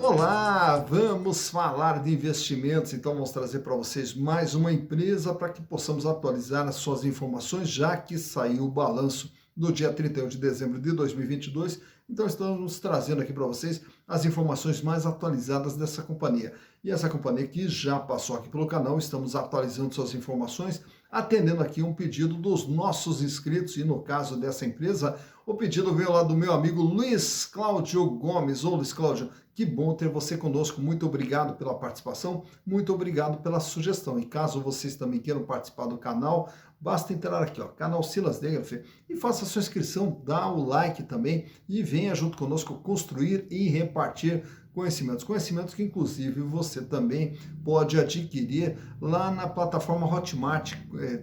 Olá, vamos falar de investimentos. Então, vamos trazer para vocês mais uma empresa para que possamos atualizar as suas informações, já que saiu o balanço no dia 31 de dezembro de 2022. Então, estamos trazendo aqui para vocês as informações mais atualizadas dessa companhia. E essa companhia que já passou aqui pelo canal, estamos atualizando suas informações, atendendo aqui um pedido dos nossos inscritos. E no caso dessa empresa, o pedido veio lá do meu amigo Luiz Cláudio Gomes. Ô, Luiz Cláudio, que bom ter você conosco. Muito obrigado pela participação, muito obrigado pela sugestão. E caso vocês também queiram participar do canal, basta entrar aqui, ó, canal Silas Degraf, e faça sua inscrição, dá o like também e venha junto conosco construir e repartir conhecimentos. Conhecimentos que, inclusive, você também pode adquirir lá na plataforma Hotmart,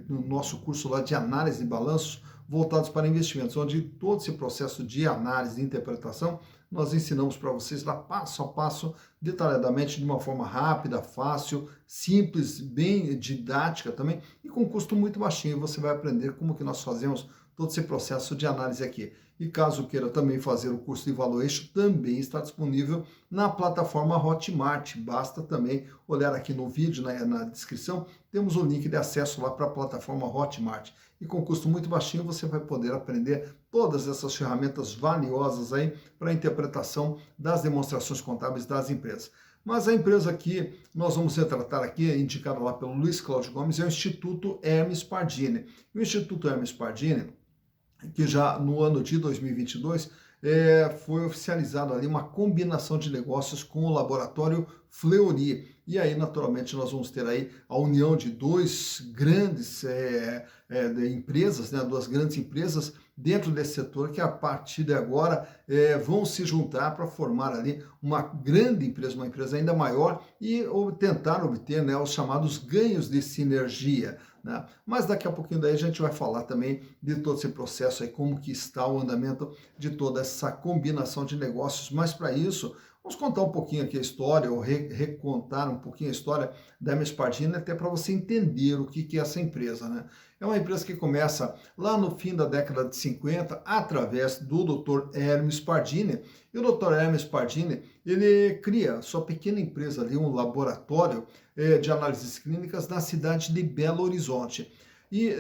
no nosso curso lá de análise de balanços voltados para investimentos, onde todo esse processo de análise e interpretação nós ensinamos para vocês lá passo a passo, detalhadamente, de uma forma rápida, fácil, simples, bem didática também e com custo muito baixinho. Você vai aprender como que nós fazemos todo esse processo de análise aqui. E caso queira também fazer o curso de valuation, também está disponível na plataforma Hotmart. Basta também olhar aqui no vídeo, na descrição, temos o link de acesso lá para a plataforma Hotmart. E com custo muito baixinho você vai poder aprender todas essas ferramentas valiosas aí para a interpretação das demonstrações contábeis das empresas. Mas a empresa que nós vamos retratar aqui, indicada lá pelo Luiz Cláudio Gomes, é o Instituto Hermes Pardini. E o Instituto Hermes Pardini, que já no ano de 2022 foi oficializado ali uma combinação de negócios com o laboratório Fleury. E aí, naturalmente, nós vamos ter aí a união de duas grandes empresas, né, duas grandes empresas dentro desse setor que a partir de agora vão se juntar para formar ali uma grande empresa, uma empresa ainda maior e tentar obter, né, os chamados ganhos de sinergia. Né? Mas daqui a pouquinho daí a gente vai falar também de todo esse processo aí, como que está o andamento de toda essa combinação de negócios. Mas para isso, vamos contar um pouquinho aqui a história, ou recontar um pouquinho a história da Hermes Pardini, até para você entender o que é essa empresa. Né? É uma empresa que começa lá no fim da década de 50, através do Dr. Hermes Pardini. E o Dr. Hermes Pardini, ele cria sua pequena empresa ali, um laboratório de análises clínicas na cidade de Belo Horizonte. E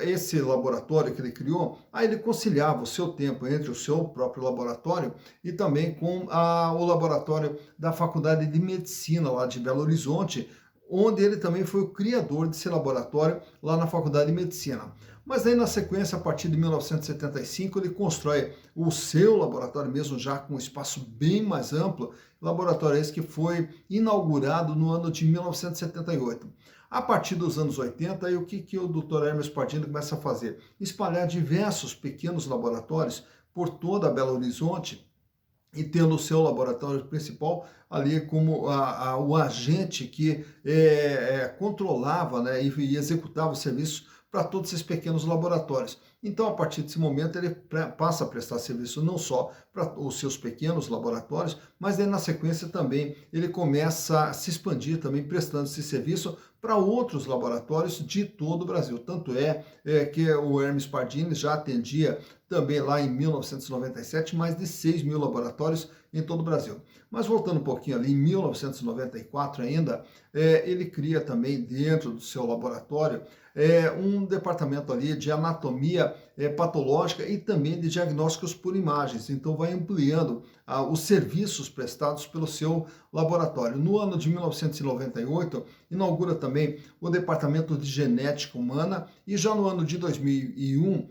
esse laboratório que ele criou, aí ele conciliava o seu tempo entre o seu próprio laboratório e também com o laboratório da Faculdade de Medicina lá de Belo Horizonte, onde ele também foi o criador desse laboratório lá na Faculdade de Medicina. Mas aí na sequência, a partir de 1975, ele constrói o seu laboratório mesmo já com um espaço bem mais amplo, laboratório esse que foi inaugurado no ano de 1978. A partir dos anos 80, aí o que o Dr. Hermes Pardini começa a fazer? Espalhar diversos pequenos laboratórios por toda Belo Horizonte, e tendo o seu laboratório principal ali como o agente que controlava, né, e executava os serviços para todos esses pequenos laboratórios. Então, a partir desse momento, ele passa a prestar serviço não só para os seus pequenos laboratórios, mas aí, na sequência também ele começa a se expandir também prestando esse serviço para outros laboratórios de todo o Brasil. Tanto que o Hermes Pardini já atendia também lá em 1997 mais de 6 mil laboratórios em todo o Brasil. Mas voltando um pouquinho ali, em 1994 ainda, ele cria também dentro do seu laboratório um departamento ali de anatomia patológica e também de diagnósticos por imagens. Então vai ampliando os serviços prestados pelo seu laboratório. No ano de 1998, inaugura também o departamento de genética humana e já no ano de 2001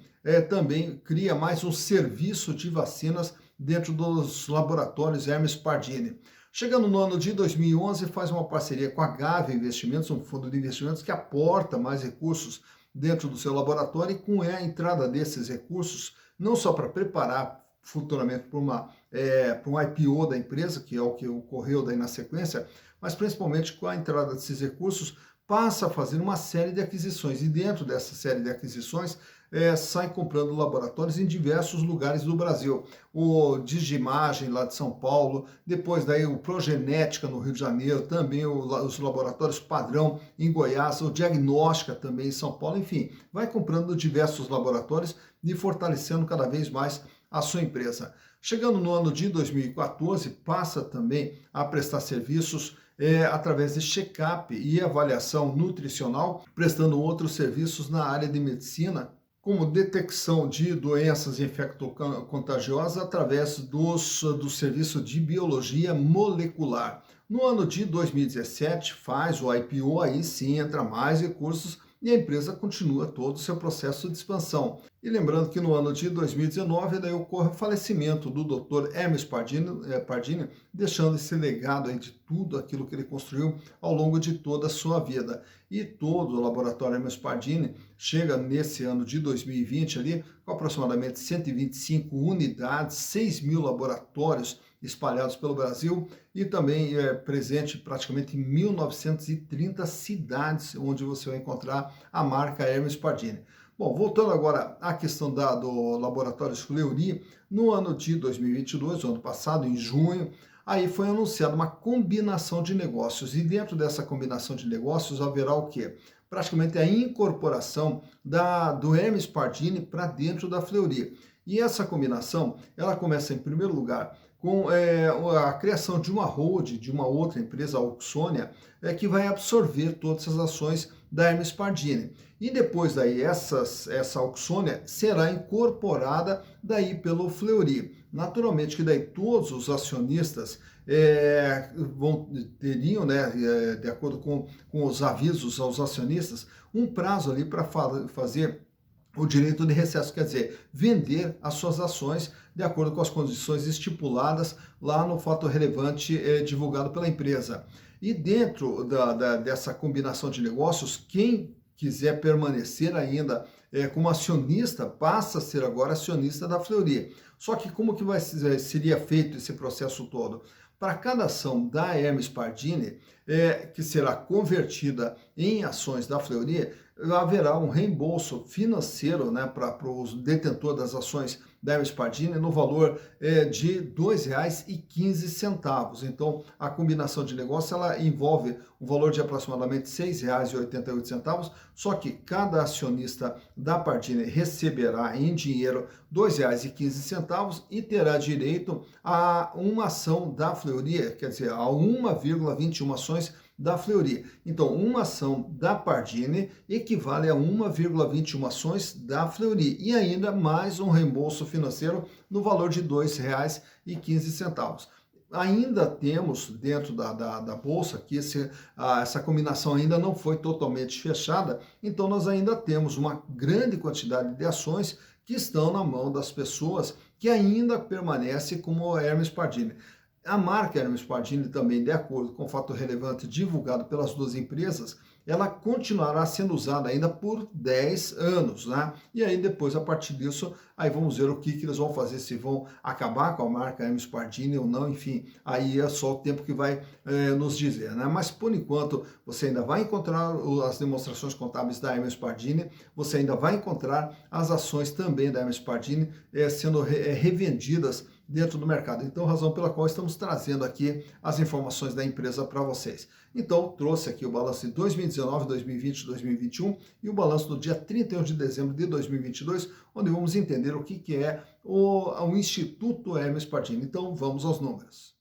também cria mais um serviço de vacinas dentro dos laboratórios Hermes Pardini. Chegando no ano de 2011, faz uma parceria com a Gávea Investimentos, um fundo de investimentos que aporta mais recursos dentro do seu laboratório e com a entrada desses recursos, não só para preparar futuramente para um IPO da empresa, que é o que ocorreu daí na sequência, mas principalmente com a entrada desses recursos, passa a fazer uma série de aquisições e dentro dessa série de aquisições sai comprando laboratórios em diversos lugares do Brasil. O Digimagem lá de São Paulo, depois daí o Progenética no Rio de Janeiro, também os laboratórios Padrão em Goiás, o Diagnóstica também em São Paulo, enfim, vai comprando diversos laboratórios e fortalecendo cada vez mais a sua empresa. Chegando no ano de 2014, passa também a prestar serviços através de check-up e avaliação nutricional, prestando outros serviços na área de medicina, como detecção de doenças infectocontagiosas através do serviço de biologia molecular. No ano de 2017, faz o IPO, aí sim entra mais recursos e a empresa continua todo o seu processo de expansão. E lembrando que no ano de 2019, daí ocorre o falecimento do Dr. Hermes Pardini, deixando esse legado aí de tudo aquilo que ele construiu ao longo de toda a sua vida. E todo o laboratório Hermes Pardini chega nesse ano de 2020 ali com aproximadamente 125 unidades, 6 mil laboratórios espalhados pelo Brasil e também presente praticamente em 1930 cidades onde você vai encontrar a marca Hermes Pardini. Bom, voltando agora à questão do Laboratório Fleury, no ano de 2022, ano passado, em junho, aí foi anunciada uma combinação de negócios e dentro dessa combinação de negócios haverá o quê? Praticamente a incorporação do Hermes Pardini para dentro da Fleury. E essa combinação, ela começa em primeiro lugar com a criação de uma holding, de uma outra empresa, a Auxonia, que vai absorver todas as ações da Hermes Pardini. E depois daí essa Auxonia será incorporada daí pelo Fleury. Naturalmente que daí todos os acionistas teriam, né, de acordo com os avisos aos acionistas, um prazo ali para fazer o direito de recesso, quer dizer, vender as suas ações de acordo com as condições estipuladas lá no fato relevante divulgado pela empresa. E dentro dessa combinação de negócios, quem quiser permanecer ainda como acionista, passa a ser agora acionista da Fleury. Só que como que seria feito esse processo todo? Para cada ação da Hermes Pardini, que será convertida em ações da Fleury, haverá um reembolso financeiro, né, para o detentor das ações da Hermes Pardini no valor de R$ 2,15. Então, a combinação de negócio ela envolve um valor de aproximadamente R$ 6,88, só que cada acionista da Pardini receberá em dinheiro R$ 2,15 e terá direito a uma ação da Fleury, quer dizer, a 1,21 ações da Fleury. Então, uma ação da Pardini equivale a 1,21 ações da Fleury e ainda mais um reembolso financeiro no valor de R$ 2,15. Ainda temos dentro da Bolsa que essa combinação ainda não foi totalmente fechada, então nós ainda temos uma grande quantidade de ações que estão na mão das pessoas que ainda permanecem como Hermes Pardini. A marca Hermes Pardini também, de acordo com o fato relevante divulgado pelas duas empresas, ela continuará sendo usada ainda por 10 anos, né? E aí depois, a partir disso, aí vamos ver o que eles vão fazer, se vão acabar com a marca Hermes Pardini ou não, enfim, aí é só o tempo que vai nos dizer, né? Mas por enquanto, você ainda vai encontrar as demonstrações contábeis da Hermes Pardini, você ainda vai encontrar as ações também da Hermes Pardini sendo revendidas dentro do mercado. Então, razão pela qual estamos trazendo aqui as informações da empresa para vocês. Então, trouxe aqui o balanço de 2019, 2020, 2021 e o balanço do dia 31 de dezembro de 2022, onde vamos entender o que é o Instituto Hermes Pardini. Então, vamos aos números.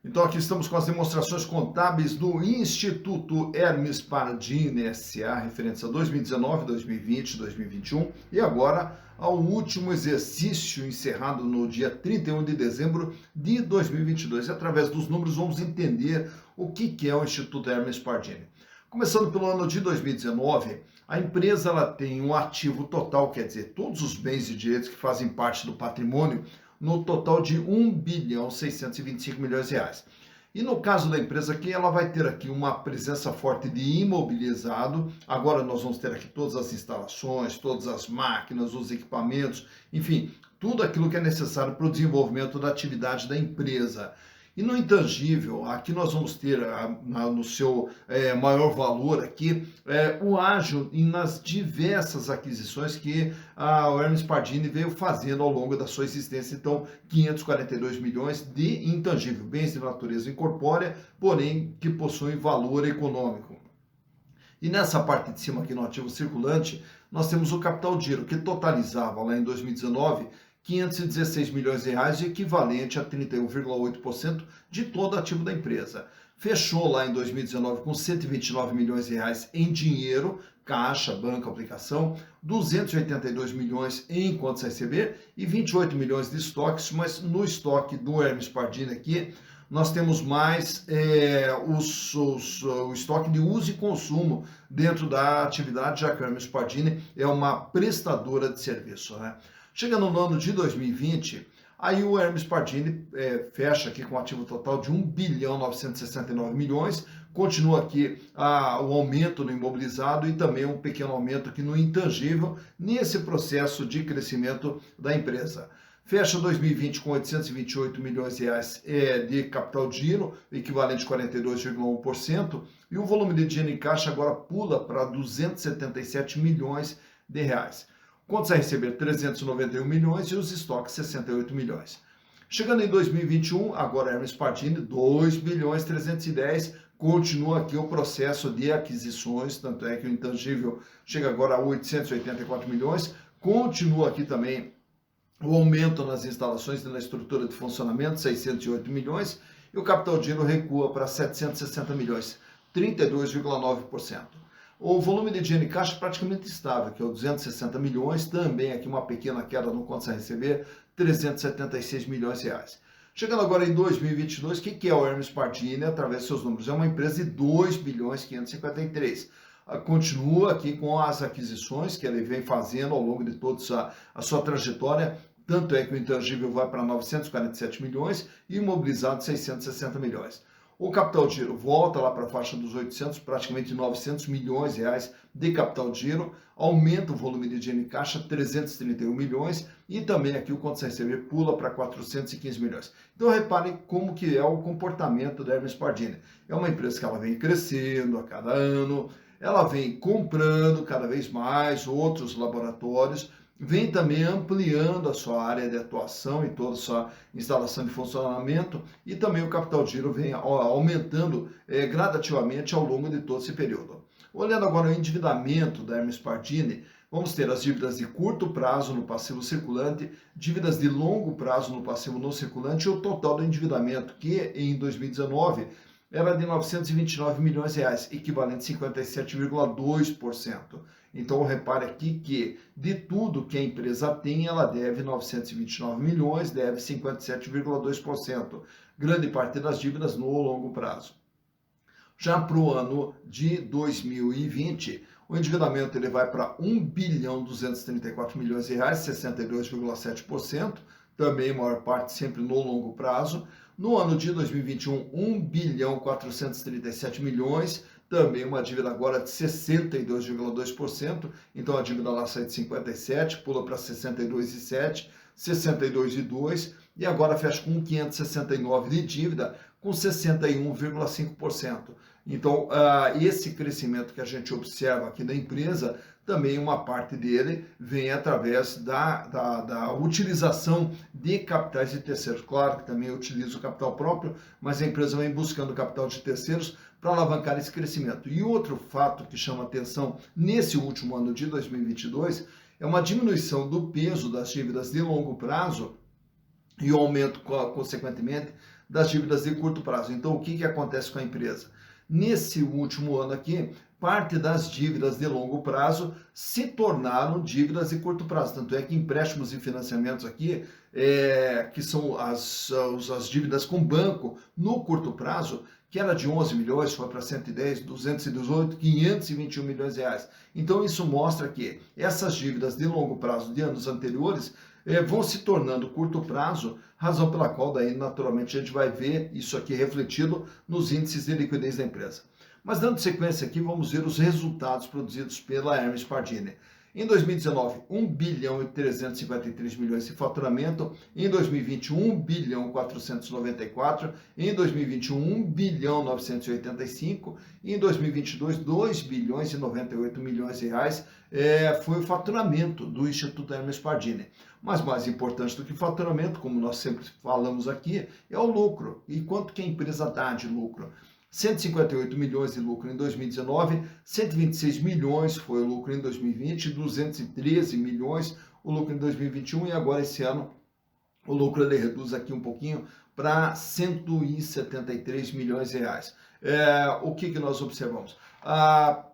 Então, aqui estamos com as demonstrações contábeis do Instituto Hermes Pardini S.A., referentes a 2019, 2020, 2021 e agora ao último exercício encerrado no dia 31 de dezembro de 2022. E através dos números vamos entender o que é o Instituto Hermes Pardini. Começando pelo ano de 2019, a empresa ela tem um ativo total, quer dizer, todos os bens e direitos que fazem parte do patrimônio, no total de R$ 1.625 bilhões. E no caso da empresa aqui, ela vai ter aqui uma presença forte de imobilizado. Agora nós vamos ter aqui todas as instalações, todas as máquinas, os equipamentos, enfim, tudo aquilo que é necessário para o desenvolvimento da atividade da empresa. E no intangível, aqui nós vamos ter no seu maior valor aqui, o ágio nas diversas aquisições que o Hermes Pardini veio fazendo ao longo da sua existência. Então, 542 milhões de intangível, bens de natureza incorpórea, porém que possuem valor econômico. E nessa parte de cima aqui no ativo circulante, nós temos o capital de giro, que totalizava lá em 2019 516 milhões de reais, equivalente a 31,8% de todo ativo da empresa. Fechou lá em 2019 com 129 milhões de reais em dinheiro, caixa, banco, aplicação, 282 milhões em contas a receber e 28 milhões de estoques, mas no estoque do Hermes Pardini aqui, nós temos mais o estoque de uso e consumo dentro da atividade, já que o Hermes Pardini é uma prestadora de serviço, né? Chegando no ano de 2020, aí o Hermes Pardini fecha aqui com um ativo total de 1 bilhão 969 milhões, continua aqui o aumento no imobilizado e também um pequeno aumento aqui no intangível, nesse processo de crescimento da empresa. Fecha 2020 com 828 milhões de reais de capital de giro, equivalente a 42,1%, e o volume de dinheiro em caixa agora pula para 277 milhões de reais. Contas a receber 391 milhões e os estoques 68 milhões. Chegando em 2021, agora Hermes Pardini, 2 bilhões 310, continua aqui o processo de aquisições, tanto é que o intangível chega agora a 884 milhões, continua aqui também o aumento nas instalações e na estrutura de funcionamento, 608 milhões, e o capital de giro recua para 760 milhões, 32,9%. O volume de dinheiro em caixa praticamente estável, que é o 260 milhões, também aqui uma pequena queda no contas a receber, 376 milhões de reais. Chegando agora em 2022, o que é o Hermes Pardini através de seus números? É uma empresa de 2 bilhões 553. Continua aqui com as aquisições que ele vem fazendo ao longo de toda a sua trajetória, tanto é que o intangível vai para 947 milhões e o imobilizado 660 milhões. O capital de giro volta lá para a faixa dos 800, praticamente 900 milhões de reais de capital de giro, aumenta o volume de dinheiro em caixa, 331 milhões, e também aqui o contas a receber pula para 415 milhões. Então reparem como que é o comportamento da Hermes Pardini. É uma empresa que ela vem crescendo a cada ano, ela vem comprando cada vez mais outros laboratórios, vem também ampliando a sua área de atuação e toda a sua instalação de funcionamento, e também o capital de giro vem aumentando gradativamente ao longo de todo esse período. Olhando agora o endividamento da Hermes Pardini, vamos ter as dívidas de curto prazo no passivo circulante, dívidas de longo prazo no passivo não circulante e o total do endividamento, que em 2019 era de 929 milhões de reais, equivalente a 57,2%. Então, repare aqui que de tudo que a empresa tem, ela deve 929 milhões, deve 57,2%. Grande parte das dívidas no longo prazo. Já para o ano de 2020, o endividamento ele vai para 1 bilhão 234 milhões de reais, 62,7%, também maior parte sempre no longo prazo. No ano de 2021, 1 bilhão 437 milhões, também uma dívida agora de 62,2%, então a dívida lá sai de 57, pula para 62,7, 62,2 e agora fecha com 569 de dívida, com 61,5%. Então, esse crescimento que a gente observa aqui da empresa, também uma parte dele vem através da utilização de capitais de terceiros. Claro que também utiliza o capital próprio, mas a empresa vem buscando capital de terceiros para alavancar esse crescimento. E outro fato que chama atenção nesse último ano de 2022 é uma diminuição do peso das dívidas de longo prazo e o aumento, consequentemente, das dívidas de curto prazo. Então, o que acontece com a empresa? Nesse último ano aqui, parte das dívidas de longo prazo se tornaram dívidas de curto prazo. Tanto é que empréstimos e financiamentos aqui, que são as dívidas com banco no curto prazo, que era de 11 milhões, foi para 110, 218, 521 milhões de reais. Então isso mostra que essas dívidas de longo prazo de anos anteriores vão se tornando curto prazo, razão pela qual daí naturalmente a gente vai ver isso aqui refletido nos índices de liquidez da empresa. Mas dando sequência aqui, vamos ver os resultados produzidos pela Hermes Pardini. Em 2019, 1 bilhão e 353 milhões de faturamento. Em 2020, 1 bilhão 494. Em 2021, 1 bilhão 985. E em 2022, 2 bilhões e 98 milhões de reais foi o faturamento do Instituto Hermes Pardini. Mas mais importante do que o faturamento, como nós sempre falamos aqui, é o lucro. E quanto que a empresa dá de lucro? 158 milhões de lucro em 2019, 126 milhões foi o lucro em 2020, 213 milhões o lucro em 2021 e agora esse ano o lucro ele reduz aqui um pouquinho para 173 milhões de reais. O que nós observamos?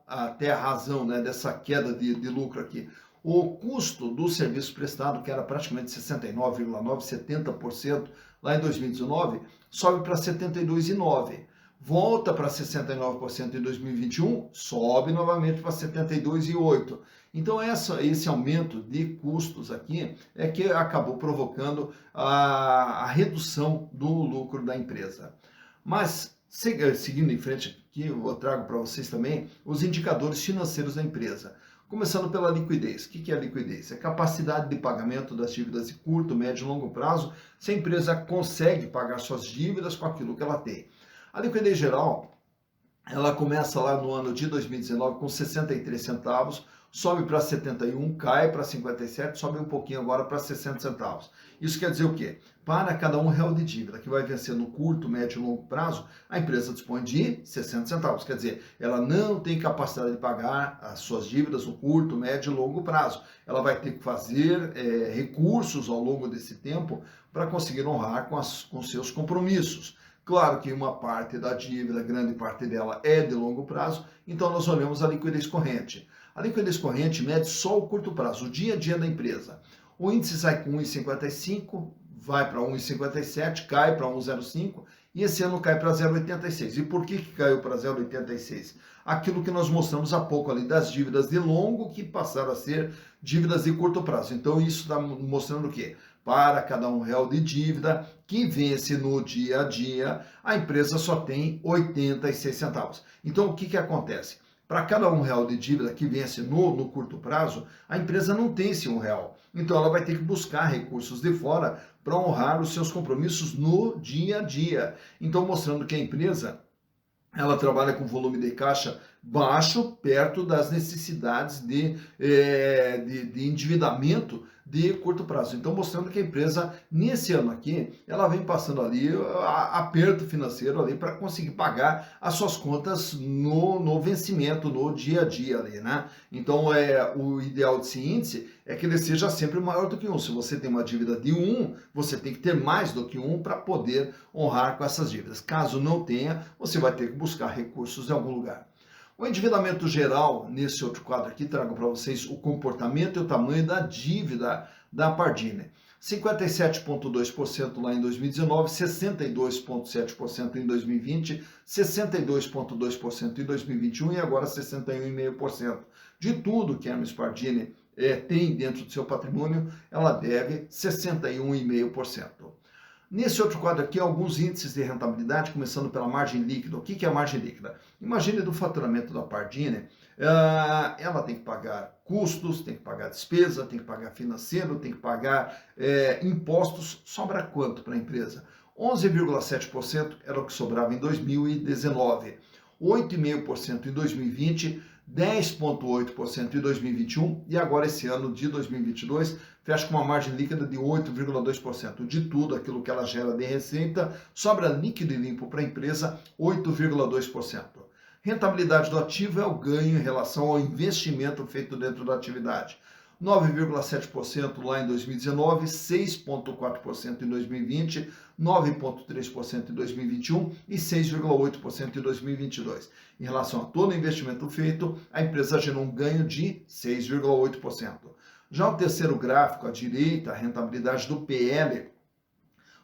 Até a razão, né, dessa queda de lucro aqui. O custo do serviço prestado, que era praticamente 69,9%, 70% lá em 2019, sobe para 72,9%. Volta para 69% em 2021, sobe novamente para 72,8%. Então, esse aumento de custos aqui é que acabou provocando a redução do lucro da empresa. Mas, seguindo em frente aqui, eu trago para vocês também os indicadores financeiros da empresa. Começando pela liquidez. O que é a liquidez? É a capacidade de pagamento das dívidas de curto, médio e longo prazo, se a empresa consegue pagar suas dívidas com aquilo que ela tem. A liquidez geral, ela começa lá no ano de 2019 com 63 centavos, sobe para 71, cai para 57, sobe um pouquinho agora para 60 centavos. Isso quer dizer o quê? Para cada R$1 de dívida que vai vencer no curto, médio e longo prazo, a empresa dispõe de 60 centavos. Quer dizer, ela não tem capacidade de pagar as suas dívidas no curto, médio e longo prazo. Ela vai ter que fazer recursos ao longo desse tempo para conseguir honrar com seus compromissos. Claro que uma parte da dívida, grande parte dela é de longo prazo, então nós olhamos a liquidez corrente. A liquidez corrente mede só o curto prazo, o dia a dia da empresa. O índice sai com 1,55, vai para 1,57, cai para 1,05 e esse ano cai para 0,86. E por que caiu para 0,86? Aquilo que nós mostramos há pouco ali das dívidas de longo que passaram a ser dívidas de curto prazo. Então isso está mostrando o quê? Para cada R$1 de dívida que vence no dia a dia, a empresa só tem 86 centavos. Então o que acontece? Para cada R$1 de dívida que vence no curto prazo, a empresa não tem esse R$1. Então ela vai ter que buscar recursos de fora para honrar os seus compromissos no dia a dia. Então mostrando que a empresa ela trabalha com volume de caixa baixo, perto das necessidades de endividamento de curto prazo. Então, mostrando que a empresa, nesse ano aqui, ela vem passando ali aperto financeiro ali para conseguir pagar as suas contas no vencimento, no dia a dia ali, né? Então, o ideal desse índice é que ele seja sempre maior do que 1. Se você tem uma dívida de 1, você tem que ter mais do que 1 para poder honrar com essas dívidas. Caso não tenha, você vai ter que buscar recursos em algum lugar. O endividamento geral, nesse outro quadro aqui, trago para vocês o comportamento e o tamanho da dívida da Pardini. 57,2% lá em 2019, 62,7% em 2020, 62,2% em 2021 e agora 61,5%. De tudo que a Hermes Pardini tem dentro do seu patrimônio, ela deve 61,5%. Nesse outro quadro aqui, alguns índices de rentabilidade, começando pela margem líquida. O que é a margem líquida? Imagine do faturamento da Pardini, ela tem que pagar custos, tem que pagar despesa, tem que pagar financeiro, tem que pagar impostos. Sobra quanto para a empresa? 11,7% era o que sobrava em 2019, 8,5% em 2020, 10,8% em 2021 e agora esse ano de 2022 fecha com uma margem líquida de 8,2%. De tudo aquilo que ela gera de receita, sobra líquido e limpo para a empresa 8,2%. Rentabilidade do ativo é o ganho em relação ao investimento feito dentro da atividade. 9,7% lá em 2019, 6,4% em 2020, 9,3% em 2021 e 6,8% em 2022. Em relação a todo o investimento feito, a empresa gerou um ganho de 6,8%. Já o terceiro gráfico, à direita, a rentabilidade do PL,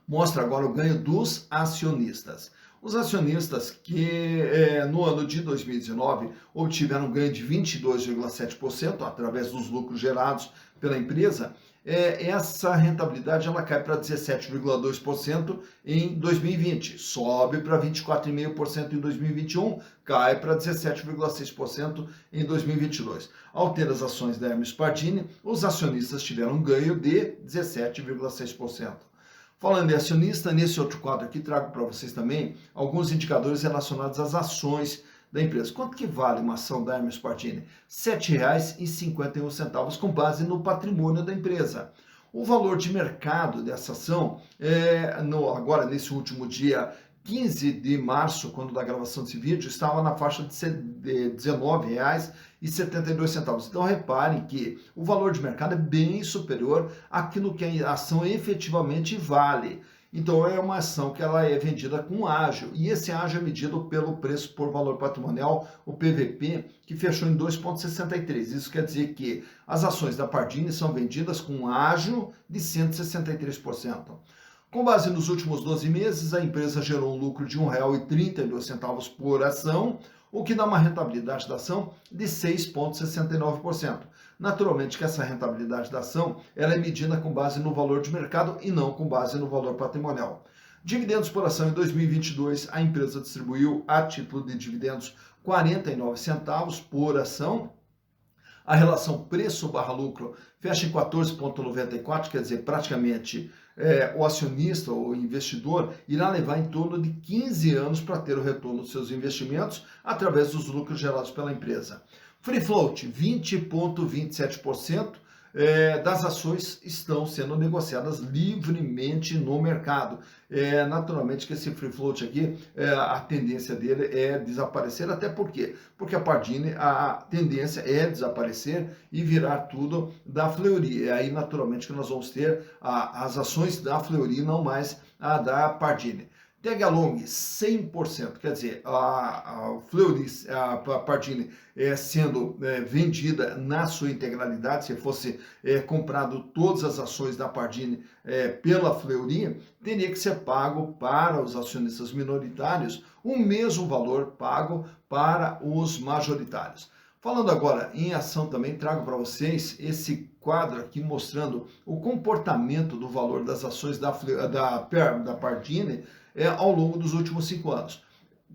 mostra agora o ganho dos acionistas. Os acionistas que no ano de 2019 obtiveram um ganho de 22,7% através dos lucros gerados pela empresa, essa rentabilidade ela cai para 17,2% em 2020, sobe para 24,5% em 2021, cai para 17,6% em 2022. Ao ter as ações da Hermes Pardini, os acionistas tiveram um ganho de 17,6%. Falando em acionista, nesse outro quadro aqui trago para vocês também alguns indicadores relacionados às ações da empresa. Quanto que vale uma ação da Hermes Pardini? R$ 7,51 com base no patrimônio da empresa. O valor de mercado dessa ação, agora nesse último dia 15 de março, quando da gravação desse vídeo, estava na faixa de R$ 19,00 R$ 1,72. Então reparem que o valor de mercado é bem superior àquilo que a ação efetivamente vale. Então é uma ação que ela é vendida com ágio, e esse ágio é medido pelo preço por valor patrimonial, o PVP, que fechou em 2,63. Isso quer dizer que as ações da Pardini são vendidas com ágio de 163%. Com base nos últimos 12 meses, a empresa gerou um lucro de R$ 1,32 por ação, o que dá uma rentabilidade da ação de 6,69%. Naturalmente que essa rentabilidade da ação ela é medida com base no valor de mercado e não com base no valor patrimonial. Dividendos por ação em 2022, a empresa distribuiu a título de dividendos 49 centavos por ação. A relação preço/lucro fecha em 14,94, quer dizer, praticamente o acionista ou o investidor irá levar em torno de 15 anos para ter o retorno dos seus investimentos através dos lucros gerados pela empresa. Free float, 20,27% das ações estão sendo negociadas livremente no mercado. Naturalmente que esse free float aqui, a tendência dele é desaparecer, até por quê? Porque a Pardini, a tendência é desaparecer e virar tudo da Fleury. É aí naturalmente que nós vamos ter as ações da Fleury, não mais a da Pardini. Tag along 100%, quer dizer, a Fleury, a Pardini sendo vendida na sua integralidade, se fosse comprado todas as ações da Pardini pela Fleury, teria que ser pago para os acionistas minoritários o mesmo valor pago para os majoritários. Falando agora em ação também, trago para vocês esse quadro aqui mostrando o comportamento do valor das ações da Pardini ao longo dos últimos 5 anos.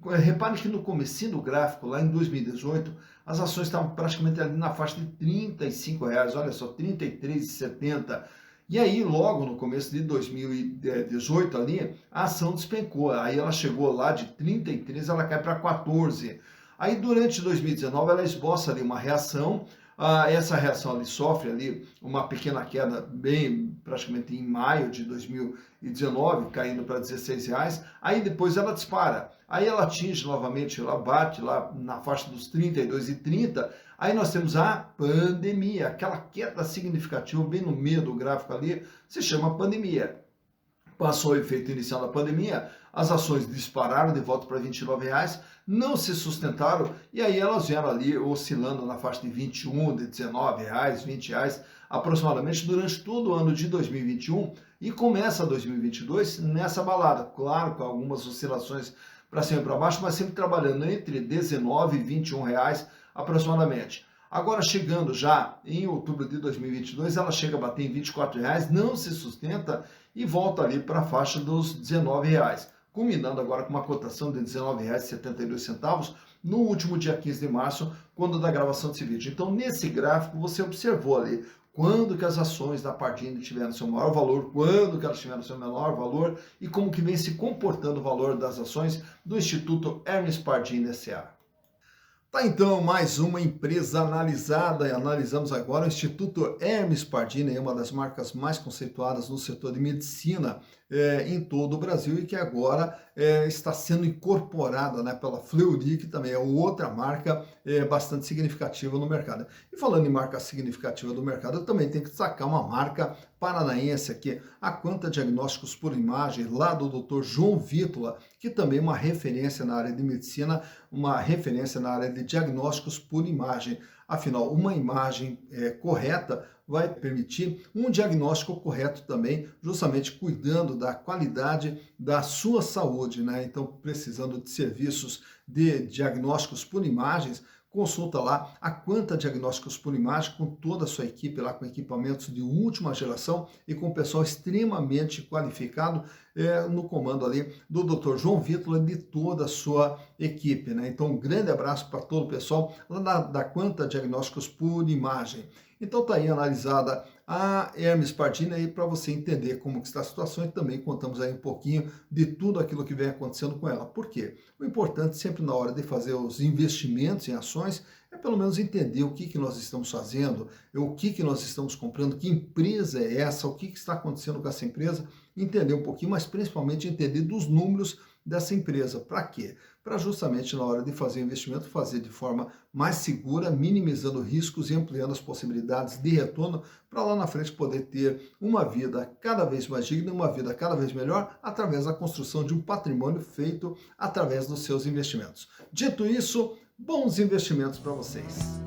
Repare que no comecinho do gráfico, lá em 2018, as ações estavam praticamente ali na faixa de R$ 35, olha só, R$ 33,70. E aí, logo no começo de 2018 ali, a ação despencou. Aí ela chegou lá de 33, ela cai para 14. Aí durante 2019 ela esboça ali uma reação, essa reação ali sofre ali uma pequena queda bem praticamente em maio de 2019, caindo para R$ 16, aí depois ela dispara, aí ela atinge novamente, ela bate lá na faixa dos 32,30, aí nós temos a pandemia, aquela queda significativa bem no meio do gráfico ali, se chama pandemia. Passou o efeito inicial da pandemia, as ações dispararam de volta para R$ 29, não se sustentaram e aí elas vieram ali oscilando na faixa de 21, de R$ 19, R$ 20 aproximadamente durante todo o ano de 2021 e começa 2022 nessa balada, claro, com algumas oscilações para cima e para baixo, mas sempre trabalhando entre R$ 19 e R$ 21 aproximadamente. Agora, chegando já em outubro de 2022, ela chega a bater em R$ 24, não se sustenta e volta ali para a faixa dos R$ 19, culminando agora com uma cotação de R$ 19,72 no último dia 15 de março, quando da gravação desse vídeo. Então, nesse gráfico, você observou ali quando que as ações da Pardini tiveram seu maior valor, quando que elas tiveram seu menor valor e como que vem se comportando o valor das ações do Instituto Hermes Pardini S.A. Tá, então, mais uma empresa analisada, e analisamos agora o Instituto Hermes Pardini, uma das marcas mais conceituadas no setor de medicina em todo o Brasil e que agora está sendo incorporada, né, pela Fleury, que também é outra marca bastante significativa no mercado. E falando em marca significativa do mercado, eu também tenho que destacar uma marca paranaense aqui, a Quanta Diagnósticos por Imagem, lá do Dr. João Vítola, que também é uma referência na área de medicina, uma referência na área de diagnósticos por imagem. Afinal, uma imagem correta vai permitir um diagnóstico correto também, justamente cuidando da qualidade da sua saúde, né? Então, precisando de serviços de diagnósticos por imagens, consulta lá a Quanta Diagnósticos por Imagem com toda a sua equipe lá, com equipamentos de última geração e com pessoal extremamente qualificado no comando ali do Dr. João Vítola e de toda a sua equipe, né? Então, um grande abraço para todo o pessoal lá da Quanta Diagnósticos por Imagem. Então tá aí analisada a Hermes Pardini aí para você entender como que está a situação e também contamos aí um pouquinho de tudo aquilo que vem acontecendo com ela. Por quê? O importante sempre na hora de fazer os investimentos em ações é pelo menos entender o que nós estamos fazendo, o que nós estamos comprando, que empresa é essa, o que está acontecendo com essa empresa, entender um pouquinho, mas principalmente entender dos números dessa empresa. Para quê? Para justamente na hora de fazer investimento, fazer de forma mais segura, minimizando riscos e ampliando as possibilidades de retorno, para lá na frente poder ter uma vida cada vez mais digna, uma vida cada vez melhor, através da construção de um patrimônio feito através dos seus investimentos. Dito isso, bons investimentos para vocês.